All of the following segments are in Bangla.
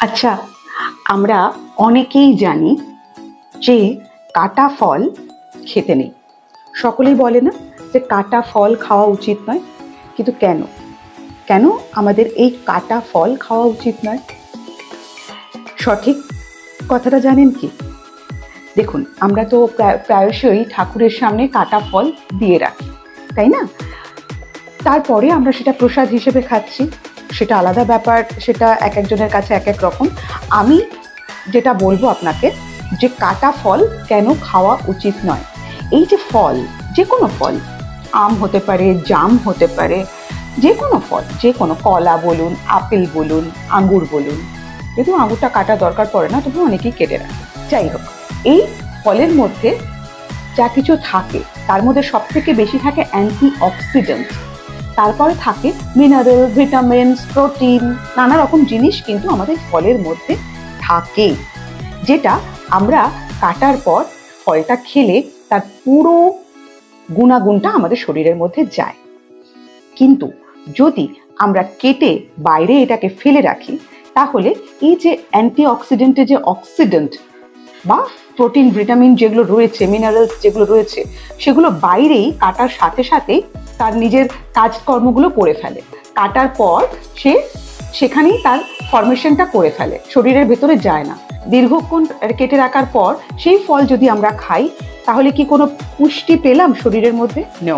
আচ্ছা, আমরা অনেকেই জানি যে কাটা ফল খেতে নেই। সকলেই বলে না যে কাটা ফল খাওয়া উচিত নয়, কিন্তু কেন কেন আমাদের এই কাটা ফল খাওয়া উচিত নয়? সঠিক কথাটা জানেন কি? দেখুন, আমরা তো প্রায়শই ঠাকুরের সামনে কাটা ফল দিয়ে রাখি, তাই না? তারপরে আমরা সেটা প্রসাদ হিসেবে খাচ্ছি, সেটা আলাদা ব্যাপার, সেটা এক একজনের কাছে এক এক রকম। আমি যেটা বলবো আপনাকে, যে কাটা ফল কেন খাওয়া উচিত নয়। এই যে ফল, যে কোনো ফল, আম হতে পারে, জাম হতে পারে, যে কোনো ফল, যে কোনো কলা বলুন, আপেল বলুন, আঙ্গুর বলুন, যেহেতু আঙ্গুরটা কাটা দরকার পড়ে না, তবু অনেকেই কেটে রাখে। যাই হোক, এই ফলের মধ্যে যা কিছু থাকে তার মধ্যে সব থেকে বেশি থাকে অ্যান্টিঅক্সিডেন্ট, তারপরে থাকে মিনারেল, ভিটামিনস, প্রোটিন, নানা রকম জিনিস কিন্তু আমাদের ফলের মধ্যে থাকে, যেটা আমরা কাটার পর ফলটা খেলে তার পুরো গুণাগুণটা আমাদের শরীরের মধ্যে যায়। কিন্তু যদি আমরা কেটে বাইরে এটাকে ফেলে রাখি, তাহলে এই যে অ্যান্টিঅক্সিডেন্টের যে অক্সিডেন্ট বা প্রোটিন, ভিটামিন যেগুলো রয়েছে, মিনারেলস যেগুলো রয়েছে, সেগুলো বাইরেই কাটার সাথে সাথেই তার নিজের কাজকর্মগুলো করে ফেলে। কাটার পর সে সেখানেই তার ফরমেশনটা করে ফেলে, শরীরের ভেতরে যায় না। দীর্ঘক্ষণ কেটে রাখার পর সেই ফল যদি আমরা খাই, তাহলে কি কোনো পুষ্টি পেলাম শরীরের মধ্যে? নো,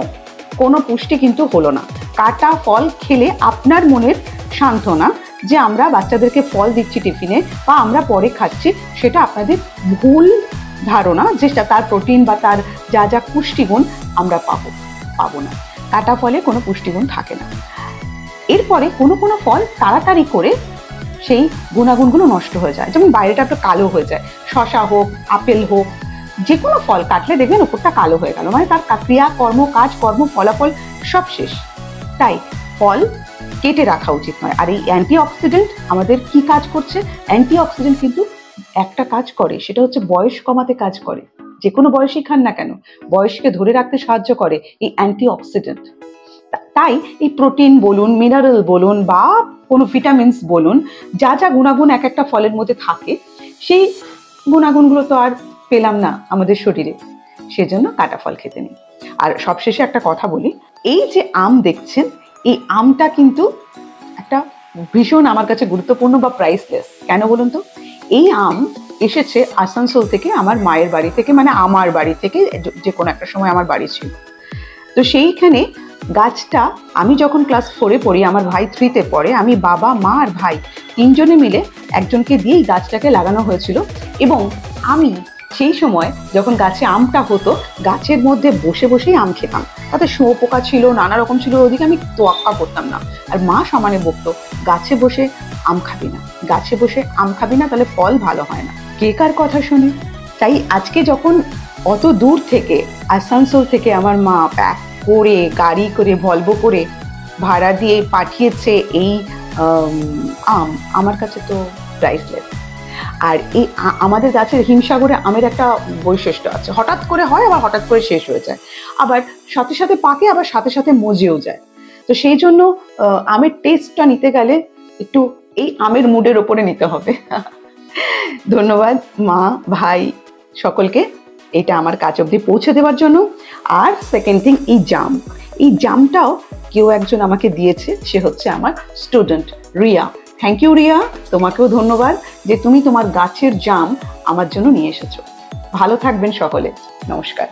কোনো পুষ্টি কিন্তু হলো না। কাটা ফল খেলে আপনার মনের সান্ত্বনা যে আমরা বাচ্চাদেরকে ফল দিচ্ছি টিফিনে বা আমরা পরে খাচ্ছি, সেটা আপনাদের ভুল ধারণা যে তার প্রোটিন বা তার যা যা পুষ্টিগুণ আমরা পাবো না। কাটা ফলে কোনো পুষ্টিগুণ থাকে না। এরপরে কোনো কোনো ফল তাড়াতাড়ি করে সেই গুণাগুণগুলো নষ্ট হয়ে যায়, যেমন বাইরেটা একটু কালো হয়ে যায়। শসা হোক, আপেল হোক, যে কোনো ফল কাটলে দেখবেন ওপরটা কালো হয়ে গেল, মানে তার ক্রিয়া, কর্ম, কাজকর্ম, ফলাফল সব শেষ। তাই ফল কেটে রাখা উচিত নয়। আর এই অ্যান্টিঅক্সিডেন্ট আমাদের কি কাজ করছে? অ্যান্টিঅক্সিডেন্ট কিন্তু একটা কাজ করে, সেটা হচ্ছে বয়স কমাতে কাজ করে। যে কোনো বয়সই খান না কেন, বয়সকে ধরে রাখতে সাহায্য করে এই অ্যান্টিঅক্সিডেন্ট। তাই এই প্রোটিন বলুন, মিনারেল বলুন বা কোনো ভিটামিনস বলুন, যা যা গুণাগুণ এক একটা ফলের মধ্যে থাকে, সেই গুণাগুণগুলো তো আর পেলাম না আমাদের শরীরে, সেজন্য কাটা ফল খেতে নেই। আর সবশেষে একটা কথা বলি, এই যে আম দেখছেন, এই আমটা কিন্তু একটা ভীষণ আমার কাছে গুরুত্বপূর্ণ বা প্রাইসলেস। কেন বলুন তো? এই আম এসেছে আসানসোল থেকে, আমার মায়ের বাড়ি থেকে, মানে আমার বাড়ি থেকে, যে কোনো একটা সময় আমার বাড়ি ছিল। তো সেইখানে গাছটা আমি যখন ক্লাস 4-এ পড়ি, আমার ভাই 3-তে পড়ে, আমি, বাবা, মা আর ভাই তিনজনে মিলে একজনকে দিয়েই গাছটাকে লাগানো হয়েছিল। এবং আমি সেই সময় যখন গাছে আমটা হতো, গাছের মধ্যে বসে বসেই আম খেতাম। তাতে শুঁয়োপোকা ছিল, নানা রকম ছিল, ওদিকে আমি তোয়াক্কা করতাম না। আর মা সমানে বকতো, গাছে বসে আম খাবি না, গাছে বসে আম খাবি না, তাহলে ফল ভালো হয় না। কে কার কথা শুনে? তাই আজকে যখন অত দূর থেকে, আসানসোল থেকে আমার মা প্যাক করে, গাড়ি করে, ভলভো করে ভাড়া দিয়ে পাঠিয়েছে এই আম, আমার কাছে তো প্রাইসলেস। আর এই আমাদের গাছের হিমসাগরে আমের একটা বৈশিষ্ট্য আছে, হঠাৎ করে হয়, আবার হঠাৎ করে শেষ হয়ে যায়, আবার সাথে সাথে পাকে, আবার সাথে সাথে মজেও যায়। তো সেই জন্য আমের টেস্টটা নিতে গেলে একটু এই আমের মুডের ওপরে নিতে হবে। ধন্যবাদ মা, ভাই, সকলকে এটা আমার কাছ অবধি পৌঁছে দেওয়ার জন্য। আর সেকেন্ড থিং, এই জামটাও কেউ একজন আমাকে দিয়েছে, সে হচ্ছে আমার student Riya. Thank you Riya, তোমাকেও ধন্যবাদ যে তুমি তোমার গাছের জাম আমার জন্য নিয়ে এসেছো। ভালো থাকবেন সকলে, নমস্কার।